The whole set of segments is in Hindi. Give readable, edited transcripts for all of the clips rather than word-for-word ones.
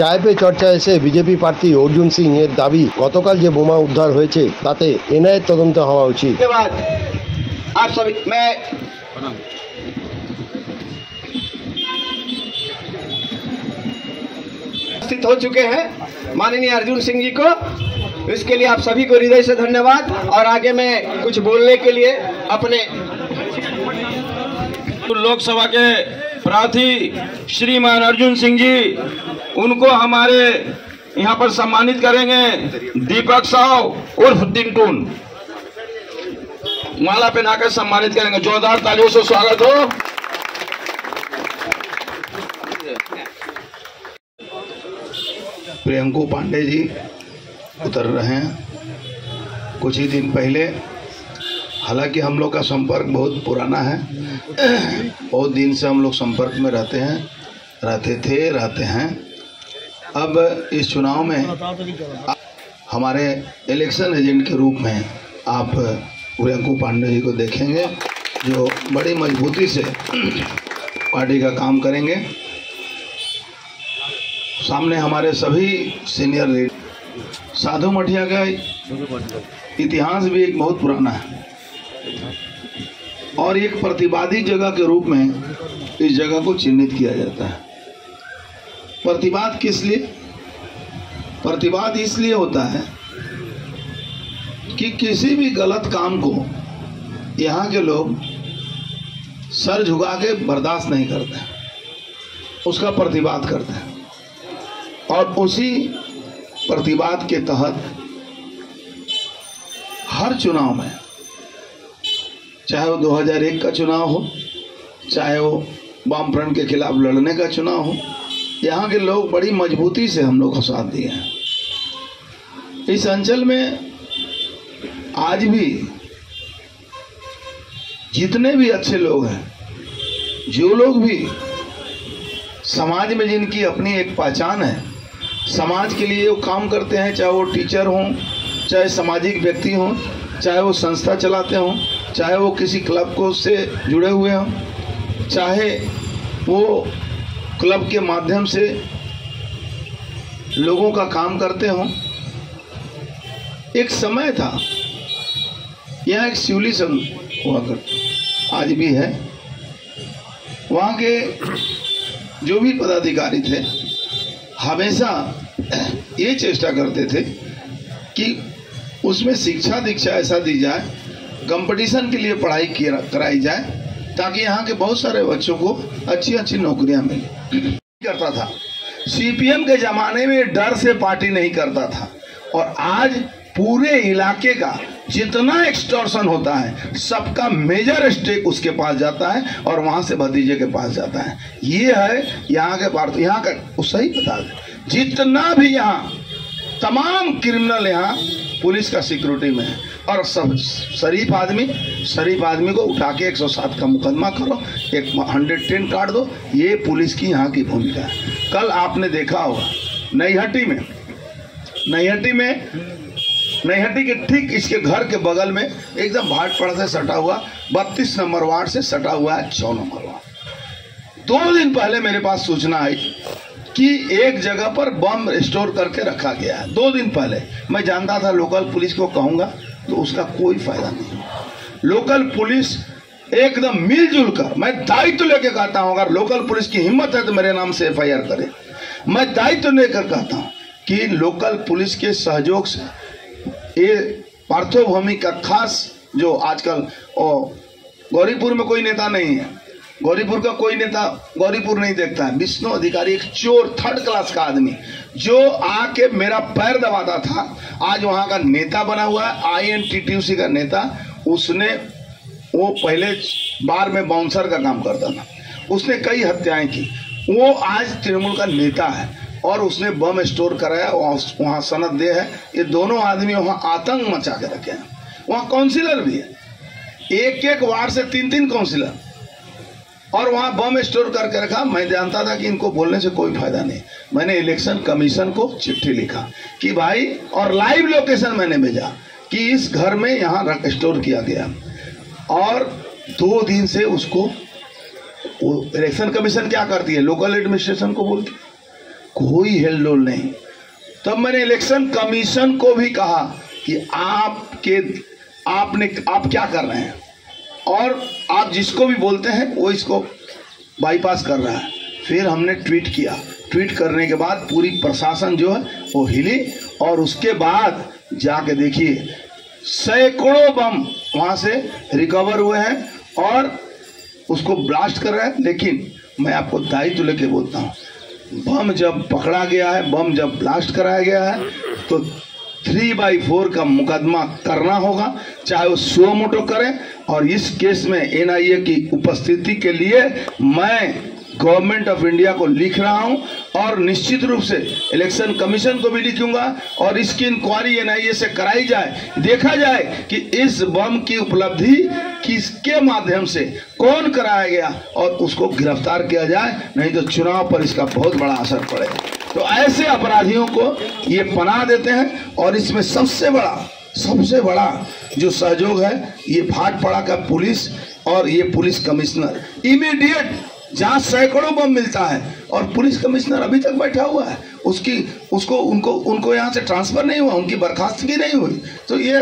চায় পে চর্চায় এসে বিজেপি প্রার্থী অর্জুন সিং এর দাবি গতকাল যে বোমা উদ্ধার হয়েছে তাতে এনআইএর তদন্ত হওয়া উচিত। आप सभी मैं उपस्थित हो चुके हैं माननीय अर्जुन सिंह जी को, इसके लिए आप सभी को हृदय से धन्यवाद। और आगे मैं कुछ बोलने के लिए अपने लोकसभा के प्रार्थी श्रीमान अर्जुन सिंह जी, उनको हमारे यहाँ पर सम्मानित करेंगे। दीपक साव उर्फ टिंटून माला पहनाकर सम्मानित करेंगे। जोरदार तालियों से स्वागत हो। प्रियंकू पांडे जी उतर रहे हैं कुछ ही दिन पहले। हालांकि हम लोग का संपर्क बहुत पुराना है, बहुत दिन से हम लोग संपर्क में रहते हैं। अब इस चुनाव में हमारे इलेक्शन एजेंट के रूप में आप प्रियंकू पांडे जी को देखेंगे, जो बड़ी मजबूती से पार्टी का काम करेंगे। सामने हमारे सभी सीनियर लीडर। साधु मठिया का इतिहास भी एक बहुत पुराना है और एक प्रतिवादी जगह के रूप में इस जगह को चिन्हित किया जाता है। प्रतिवाद किस लिए? प्रतिवाद इसलिए होता है कि किसी भी गलत काम को यहाँ के लोग सर झुका के बर्दाश्त नहीं करते, उसका प्रतिवाद करते हैं। और उसी प्रतिवाद के तहत हर चुनाव में, चाहे वो 2001 का चुनाव हो, चाहे वो वामफ्रंट के खिलाफ लड़ने का चुनाव हो, यहाँ के लोग बड़ी मजबूती से हम लोग को साथ दिए हैं। इस अंचल में आज भी जितने भी अच्छे लोग हैं, जो लोग भी समाज में जिनकी अपनी एक पहचान है, समाज के लिए वो काम करते हैं, चाहे वो टीचर हों, चाहे सामाजिक व्यक्ति हों, चाहे वो संस्था चलाते हों, चाहे वो किसी क्लब को से जुड़े हुए हों, चाहे वो क्लब के माध्यम से लोगों का काम करते हों। एक समय था यहाँ एक शिवली संघ हुआ करता, आज भी है। वहाँ के जो भी पदाधिकारी थे हमेशा ये चेष्टा करते थे कि उसमें शिक्षा दीक्षा ऐसा दी जाए, कंपटीशन के लिए पढ़ाई कराई जाए, ताकि यहाँ के बहुत सारे बच्चों को अच्छी अच्छी नौकरियां मिले। करता था सीपीएम के जमाने में डर से पार्टी नहीं करता था, और आज पूरे इलाके का जितना एक्सटॉर्शन होता है सबका मेजर स्टेक उसके पास जाता है और वहां से भतीजे के पास जाता है। ये है यहाँ के भारत, यहाँ का सही बता दें, जितना भी यहाँ तमाम क्रिमिनल यहाँ पुलिस का सिक्योरिटी में है। और सब शरीफ आदमी को उठा के 107 का मुकदमा करो, एक 110 काट दो। ये पुलिस की यहाँ की भूमिका है। कल आपने देखा होगा नैहट्टी के ठीक इसके घर के बगल में एकदम भाटपाड़ा से सटा हुआ 32 नंबर वार्ड से सटा हुआ है 6 नंबर वार्ड। 2 दिन पहले मेरे पास सूचना आई कि एक जगह पर बम स्टोर करके रखा गया है। 2 दिन पहले मैं जानता था लोकल पुलिस को कहूंगा तो उसका कोई फायदा नहीं। लोकल पुलिस एकदम मिलजुल कर, मैं दायित्व लेकर कहता हूं, अगर लोकल पुलिस की हिम्मत है तो मेरे नाम से FIR करे। मैं दायित्व लेकर कहता हूं कि लोकल पुलिस के सहयोग से ये पार्थोभूमि का खास जो आजकल गौरीपुर में कोई नेता नहीं है, गौरीपुर का कोई नेता गौरीपुर नहीं देखता है। विष्णु अधिकारी एक चोर 3rd क्लास का आदमी जो आके मेरा पैर दबाता था, आज वहां का नेता बना हुआ है, INTTUC का नेता। उसने वो पहले बार में बाउंसर का काम करता था, उसने कई हत्याएं की। वो आज तृणमूल का नेता है और उसने बम स्टोर कराया, वहाँ सनद दे है। ये दोनों आदमी वहाँ आतंक मचा के रखे हैं। वहाँ काउंसिलर भी है, एक वार्ड से 3 काउंसिलर, और वहाँ बम स्टोर करके रखा। मैं जानता था कि इनको बोलने से कोई फायदा नहीं। मैंने इलेक्शन कमीशन को चिट्ठी लिखा कि भाई, और लाइव लोकेशन मैंने भेजा कि इस घर में यहाँ स्टोर किया गया, और 2 दिन से उसको इलेक्शन कमीशन क्या करती है, लोकल एडमिनिस्ट्रेशन को बोलती है कोई हेलडोल नहीं। तब मैंने इलेक्शन कमीशन को भी कहा कि आप क्या कर रहे हैं, और आप जिसको भी बोलते हैं वो इसको बाईपास कर रहा है। फिर हमने ट्वीट किया, ट्वीट करने के बाद पूरी प्रशासन जो है वो हिली, और उसके बाद जाके देखिए सैकड़ों बम वहाँ से रिकवर हुए हैं और उसको ब्लास्ट कर रहे हैं। लेकिन मैं आपको दायित्व लेके बोलता हूँ, बम जब पकड़ा गया है, बम जब ब्लास्ट कराया गया है, तो 3/4 का मुकदमा करना होगा, चाहे वो सुओ मोटो करें। और इस केस में एनआईए की उपस्थिति के लिए मैं गवर्नमेंट ऑफ इंडिया को लिख रहा हूं, और निश्चित रूप से इलेक्शन कमीशन को भी लिखूंगा, और इसकी इंक्वायरी एनआईए से कराई जाए, देखा जाए कि इस बम की उपलब्धि किसके माध्यम से, कौन कराया गया, और उसको गिरफ्तार किया जाए, नहीं तो चुनाव पर इसका बहुत बड़ा असर पड़ेगा। तो ऐसे अपराधियों को ये पनाह देते हैं, और इसमें सबसे बड़ा जो सहयोग है ये भाटपाड़ा का पुलिस और ये पुलिस कमिश्नर। इमीडिएट जहाँ सैकड़ों बम मिलता है और पुलिस कमिश्नर अभी तक बैठा हुआ है, उनको यहाँ से ट्रांसफर नहीं हुआ, उनकी बर्खास्तगी नहीं हुई, तो ये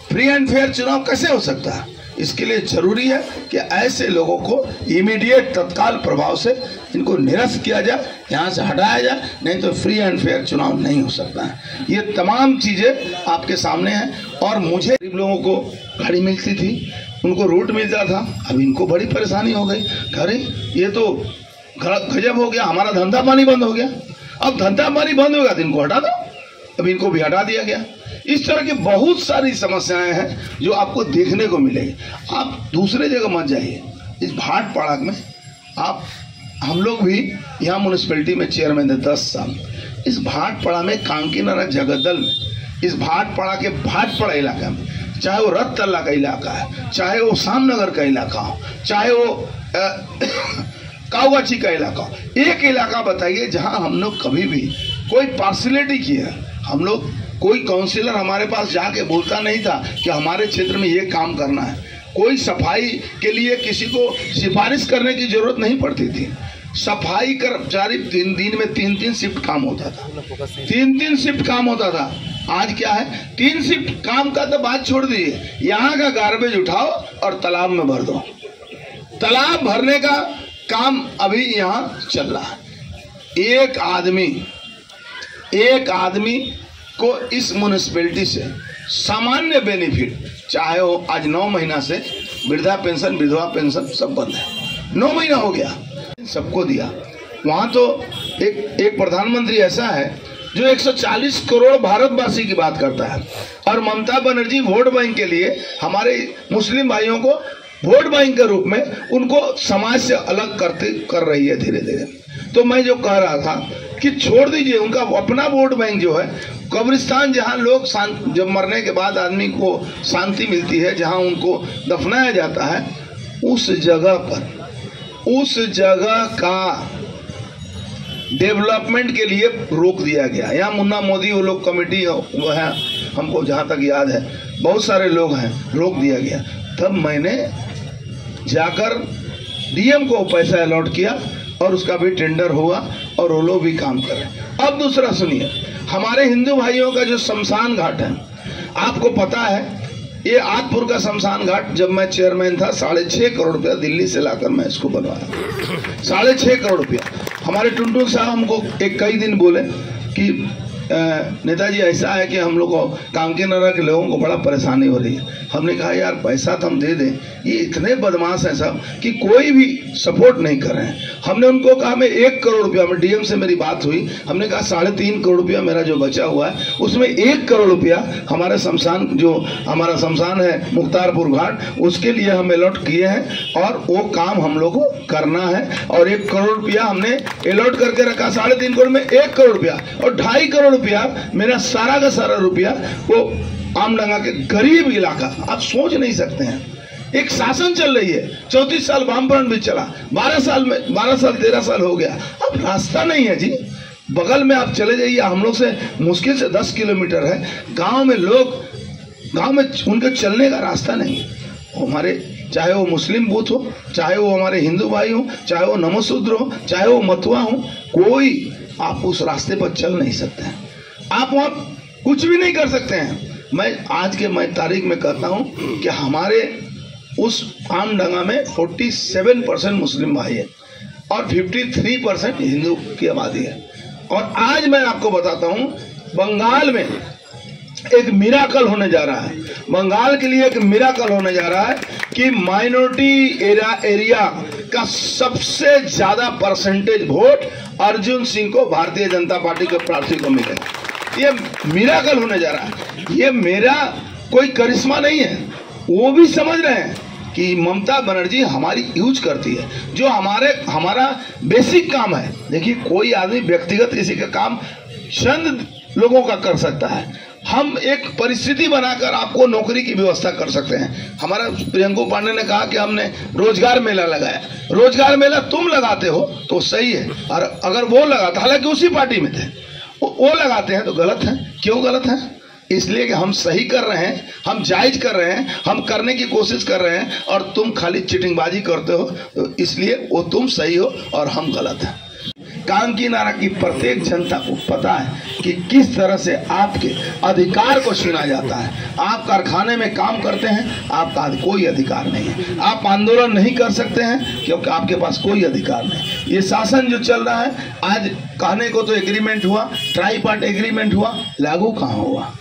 फ्री एंड फेयर चुनाव कैसे हो सकता है? इसके लिए जरूरी है कि ऐसे लोगों को इमीडिएट तत्काल प्रभाव से इनको निरस्त किया जाए, यहाँ से हटाया जाए, नहीं तो फ्री एंड फेयर चुनाव नहीं हो सकता है। ये तमाम चीज़ें आपके सामने हैं। और मुझे गरीब लोगों को गाड़ी मिलती थी, उनको रूट मिलता था, अब इनको बड़ी परेशानी हो गई। अरे ये तो गजब हो गया, हमारा धंधा पानी बंद हो गया। अब धंधा पानी बंद हो गया तो इनको हटा दो, अब इनको भी हटा दिया गया। इस तरह की बहुत सारी समस्याएं हैं जो आपको देखने को मिलेगी। आप दूसरे जगह मत जाइए, इस भाटपाड़ा में हम लोग भी यहाँ म्यूनिसिपैलिटी में चेयरमैन थे 10 साल। इस भाटपाड़ा में कांकीनारा जगदल में, इस भाटपाड़ा के भाटपाड़ा इलाका में, चाहे वो रत्तल्ला का इलाका है, चाहे वो सामनगर का इलाका हो, चाहे वो काउगाची का इलाका हो, एक इलाका बताइए जहां हम लोग कभी भी कोई पार्शलिटी किया। हम लोग, कोई काउंसिलर हमारे पास जाके बोलता नहीं था कि हमारे क्षेत्र में ये काम करना है। कोई सफाई के लिए किसी को सिफारिश करने की जरूरत नहीं पड़ती थी। सफाई कर्मचारी दिन में 3 शिफ्ट काम होता था, 3 शिफ्ट काम होता था। आज क्या है, 3 शिफ्ट काम का तो बात छोड़ दीजिए, यहाँ का गार्बेज उठाओ और तालाब में भर दो। तालाब भरने का काम अभी यहाँ चल रहा है। एक आदमी को इस म्यूनिसिपैलिटी से सामान्य बेनिफिट, चाहे वो आज 9 महीना से वृद्धा पेंशन, विधवा पेंशन सब बंद है, 9 महीना हो गया, सबको दिया। वहां तो एक प्रधानमंत्री ऐसा है जो 140 करोड़ भारतवासी की बात करता है, और ममता बनर्जी वोट बैंक के लिए हमारे मुस्लिम भाइयों को वोट बैंक के रूप में उनको समाज से अलग कर रही है धीरे धीरे। तो मैं जो कह रहा था कि छोड़ दीजिए, उनका अपना वोट बैंक जो है, कब्रिस्तान जहां लोग जब मरने के बाद आदमी को शांति मिलती है, जहां उनको दफनाया जाता है, उस जगह का डेवलपमेंट के लिए रोक दिया गया। यहाँ मुन्ना मोदी वो लोग कमेटी वो है, हमको जहाँ तक याद है बहुत सारे लोग हैं, रोक दिया गया। तब मैंने जाकर डीएम को पैसा अलॉट किया और उसका भी टेंडर हुआ और वो लोग भी काम कर रहे हैं। अब दूसरा सुनिए, हमारे हिंदू भाइयों का जो शमशान घाट है, आपको पता है ये आदपुर का शमशान घाट जब मैं चेयरमैन था 6.5 करोड़ रुपया दिल्ली से लाकर मैं इसको बनवाया। 6.5 करोड़ रुपया। हमारे टुनटुन साहब हमको कई दिन बोले कि नेताजी ऐसा है कि हम लोग को कांकीनारा के लोगों को बड़ा परेशानी हो रही है। हमने कहा यार पैसा तो हम दे दें, ये इतने बदमाश हैं सब कि कोई भी सपोर्ट नहीं कर रहे हैं। हमने उनको कहा मैं 1 करोड़ रुपया, में डीएम से मेरी बात हुई, हमने कहा 3.5 करोड़ रुपया मेरा जो बचा हुआ है उसमें 1 करोड़ रुपया हमारे शमशान, जो हमारा शमशान है मुख्तारपुर घाट, उसके लिए हम अलॉट किए हैं और वो काम हम लोग को करना है। और 1 करोड़ रुपया हमने अलॉट करके रखा, 3.5 करोड़ में 1 करोड़ रुपया, और 2.5 करोड़ रुपया मेरा सारा का सारा रुपया वो आमडंगा के गरीब इलाका। आप सोच नहीं सकते हैं, एक शासन चल रही है, 34 साल वामफ्रंट भी चला, 12 साल 13 साल हो गया, अब रास्ता नहीं है जी। बगल में आप चले जाइए, हम लोग से मुश्किल से 10 किलोमीटर है, गांव में उनके चलने का रास्ता नहीं। हमारे चाहे वो मुस्लिम बूथ हो, चाहे वो हमारे हिंदू भाई हो, चाहे वो नमोशूद्र हो, चाहे वो मतुआ हो, कोई आप उस रास्ते पर चल नहीं सकते हैं, आप वहाँ कुछ भी नहीं कर सकते हैं। मैं आज के तारीख में कहता हूँ कि हमारे उस आमडंगा में 47% मुस्लिम भाई है और 53% हिंदू की आबादी है। और आज मैं आपको बताता हूँ, बंगाल में एक मिराकल होने जा रहा है, बंगाल के लिए एक मिराकल होने जा रहा है कि माइनॉरिटी एरिया का सबसे ज्यादा परसेंटेज वोट अर्जुन सिंह को भारतीय जनता पार्टी के प्रार्थी को मिलेगा। ये मिराकल होने जा रहा है, ये मेरा कोई करिश्मा नहीं है। वो भी समझ रहे हैं कि ममता बनर्जी हमारी यूज करती है, जो हमारा बेसिक काम है। देखिए, कोई आदमी व्यक्तिगत किसी का काम चंद लोगों का कर सकता है, हम एक परिस्थिति बनाकर आपको नौकरी की व्यवस्था कर सकते हैं। हमारा प्रियंका पांडे ने कहा कि हमने रोजगार मेला लगाया। रोजगार मेला तुम लगाते हो तो सही है, और अगर वो लगाता, हालांकि उसी पार्टी में थे, वो लगाते हैं तो गलत है। क्यों गलत है? इसलिए कि हम सही कर रहे हैं, हम जायज कर रहे हैं, हम करने की कोशिश कर रहे हैं, और तुम खाली चिटिंगबाजी करते हो, तो इसलिए वो तुम सही हो और हम गलत हैं। कांकीनारा की प्रत्येक जनता को पता है कि किस तरह से आपके अधिकार को छीना जाता है। आप कारखाने में काम करते हैं, आपका कोई अधिकार नहीं है। आप आंदोलन नहीं कर सकते हैं क्योंकि आपके पास कोई अधिकार नहीं। ये शासन जो चल रहा है, आज कहने को तो एग्रीमेंट हुआ, ट्राईपार्ट एग्रीमेंट हुआ, लागू कहाँ हुआ?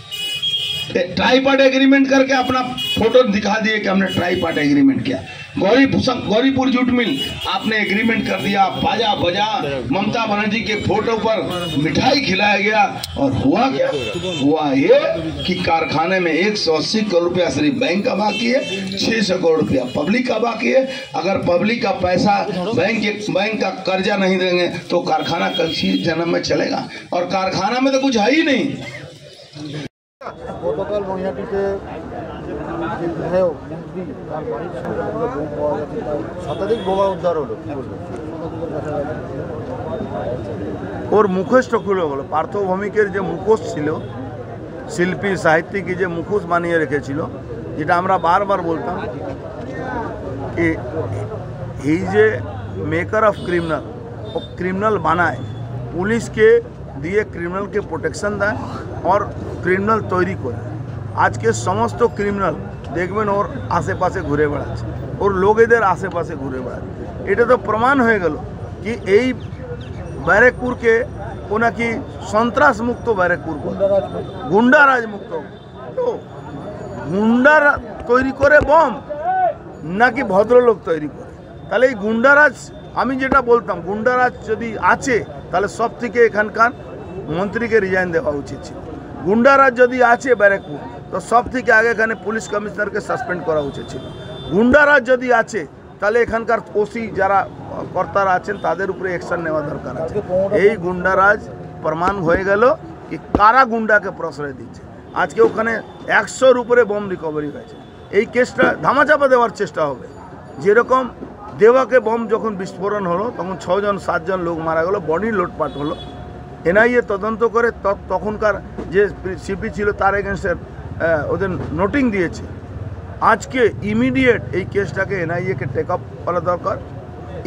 ट्राईपार्ट एग्रीमेंट करके अपना फोटो दिखा दिए कि हमने ट्राईपार्ट एग्रीमेंट किया। गौरीपुर जूट मिल आपने एग्रीमेंट कर दिया, बाजा बजा ममता बनर्जी के फोटो पर मिठाई खिलाया गया, और हुआ क्या? हुआ ये कि कारखाने में 180 करोड़ रुपया सिर्फ बैंक का बाकी है, 600 करोड़ रुपया पब्लिक का बाकी है। अगर पब्लिक का पैसा बैंक का कर्जा नहीं देंगे तो कारखाना किसी जन्म में चलेगा, और कारखाना में तो कुछ है ही नहीं। গতকাল নৈহাটিতে যে বিধায়ক মন্ত্রী তার বাড়ির সামনে বোম পাওয়া গেছে, শতাধিক বোমা উদ্ধার হলো, কি বলবেন? ওর মুখোশটা খুলে গেল। পার্থ ভৌমিকের যে মুখোশ ছিল, শিল্পী সাহিত্যিক যে মুখোশ বানিয়ে রেখেছিল, যেটা আমরা বারবার বলতাম এই যে মেকার অফ ক্রিমিনাল, ও ক্রিমিনাল বানায়, পুলিশকে দিয়ে ক্রিমিনালকে প্রোটেকশন দেয় और ক্রিমিনাল তৈরি করে। আজকে সমস্ত ক্রিমিনাল দেখবেন ওর আশেপাশে ঘুরে বেড়াচ্ছে, ওর লোকেদের আশেপাশে ঘুরে বেড়াচ্ছে। এটা তো প্রমাণ হয়ে গেল কি এই ব্যারাকপুরকে ও নাকি সন্ত্রাস মুক্ত ব্যারাকপুর, গুন্ডারাজ মুক্ত। তো গুন্ডারা তৈরি করে বম নাকি ভদ্রলোক তৈরি করে? তাহলে এই গুন্ডারাজ, আমি যেটা বলতাম, গুন্ডারাজ যদি আছে তাহলে সব থেকে এখানকার মন্ত্রীকে রিজাইন দেওয়া উচিত ছিল। গুন্ডারাজ যদি আছে ব্যারাকপুর, তো সব থেকে আগে এখানে পুলিশ কমিশনারকে সাসপেন্ড করা উচিত ছিল। গুন্ডারাজ যদি আছে তাহলে এখানকার ওসি যারা কর্তারা আছেন তাদের উপরে অ্যাকশন নেওয়া দরকার আছে। এই গুন্ডারাজ প্রমাণ হয়ে গেল কি কারা গুন্ডাকে প্রশ্রয় দিচ্ছে। আজকে ওখানে 100-র উপরে বোম রিকভারি হয়েছে। এই কেসটা ধামাচাপা দেওয়ার চেষ্টা হবে। যেরকম দেওয়াকে বোম যখন বিস্ফোরণ হলো তখন 6-7 লোক মারা গেল, বডি লোটপাট হলো, এনআইএ তদন্ত করে তখনকার যে সিপি ছিল তার এগেনস্টে ওদের নোটিং দিয়েছে। আজকে ইমিডিয়েট এই কেসটাকে এনআইএকে টেক আপ করা দরকার,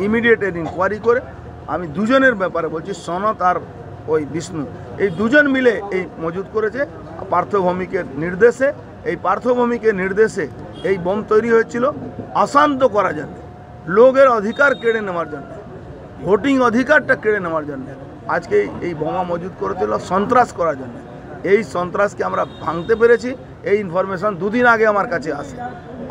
ইমিডিয়েট এর ইনকোয়ারি করে। আমি দুজনের ব্যাপারে বলছি, সনত আর ওই বিষ্ণু, এই দুজন মিলে এই মজুদ করেছে পার্থ ভৌমিকের নির্দেশে। এই পার্থ ভৌমিকের নির্দেশে এই বোম তৈরি হয়েছিল অশান্ত করার জন্য, লোকের অধিকার কেড়ে নেওয়ার জন্য, ভোটিং অধিকারটা কেড়ে নেওয়ার জন্য। আজকে এই বোমা মজুদ করেছিল সন্ত্রাস করার জন্য। এই সন্ত্রাসকে আমরা ভাঙতে পেরেছি। এই ইনফরমেশন 2 দিন আগে আমার কাছে আসে।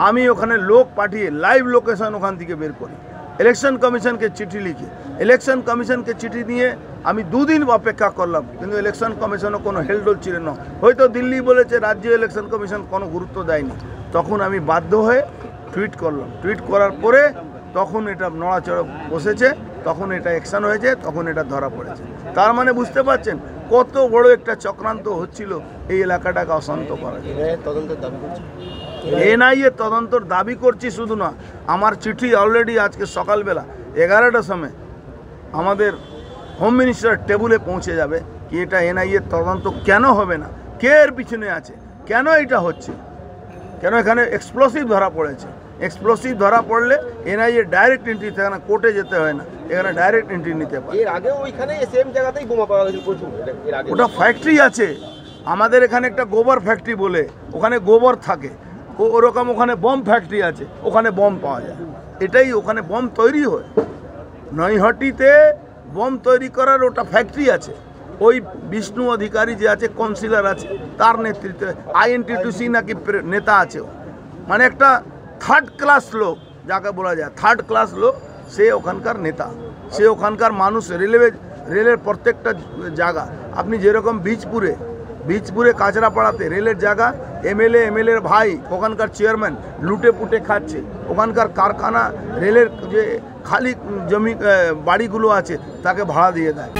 আমি ওখানে লোক পাঠিয়ে লাইভ লোকেশন ওখান থেকে বের করি, ইলেকশন কমিশনকে চিঠি লিখি। ইলেকশন কমিশনকে চিঠি নিয়ে আমি 2 দিন অপেক্ষা করলাম, কিন্তু ইলেকশন কমিশনও কোনো হেলডোল ছিল না। হয়তো দিল্লি বলেছে, রাজ্য ইলেকশন কমিশন কোনো গুরুত্ব দেয়নি। তখন আমি বাধ্য হয়ে টুইট করলাম। টুইট করার পরে তখন এটা নড়াচড়া বসেছে, তখন এটা অ্যাকশন হয়েছে, তখন এটা ধরা পড়েছে। তার মানে বুঝতে পারছেন কত বড় একটা চক্রান্ত হচ্ছিল এই এলাকাটাকে অশান্ত করার জন্য। এনআইএ তদন্তর দাবি করছি শুধু না, আমার চিঠি অলরেডি আজকে সকালবেলা 11টার সময় আমাদের হোম মিনিস্টার টেবুলে পৌঁছে যাবে কি এটা এনআইএ তদন্ত কেন হবে না, কে এর পিছনে আছে, কেন এটা হচ্ছে, কেন এখানে এক্সপ্লোসিভ ধরা পড়েছে, এক্সপ্লোসিভ ধরা পড়লে এনআইএ ডাইরেক্ট এন্ট্রি থাকে না, কোর্টে যেতে হয় না, এখানে ডাইরেক্ট এন্ট্রি নিতে পারে। এর আগে ওইখানে সেম জায়গাতেই বোমা পাওয়া গেছে প্রচুর, এর আগে ওটা ফ্যাক্টরি আছে আমাদের এখানে, একটা গোবর ফ্যাক্টরি বলে, ওখানে গোবর থাকে, ওরকম ওখানে বম ফ্যাক্টরি আছে, ওখানে বম পাওয়া যায়। এটাই ওখানে বম তৈরি হয়, নৈহাটিতে বম তৈরি করার ওটা ফ্যাক্টরি আছে। ওই বিষ্ণু অধিকারী যে আছে, কাউন্সিলর আছে, তার নেতৃত্বে INTTC নাকি নেতা আছে, মানে একটা থার্ড ক্লাস লোক যাকে বলা যায়, থার্ড ক্লাস লোক, সে ওখানকার নেতা, সে ওখানকার মানুষ। রেলের প্রত্যেকটা জায়গা, আপনি যেরকম বীজপুরে কাঁচরাপাড়াতে রেলের জায়গা, এমএলএর ভাই ওখানকার চেয়ারম্যান লুটে পুটে খাচ্ছে, ওখানকার কারখানা, রেলের যে খালি জমি বাড়িগুলো আছে তাকে ভাড়া দিয়ে দেয়।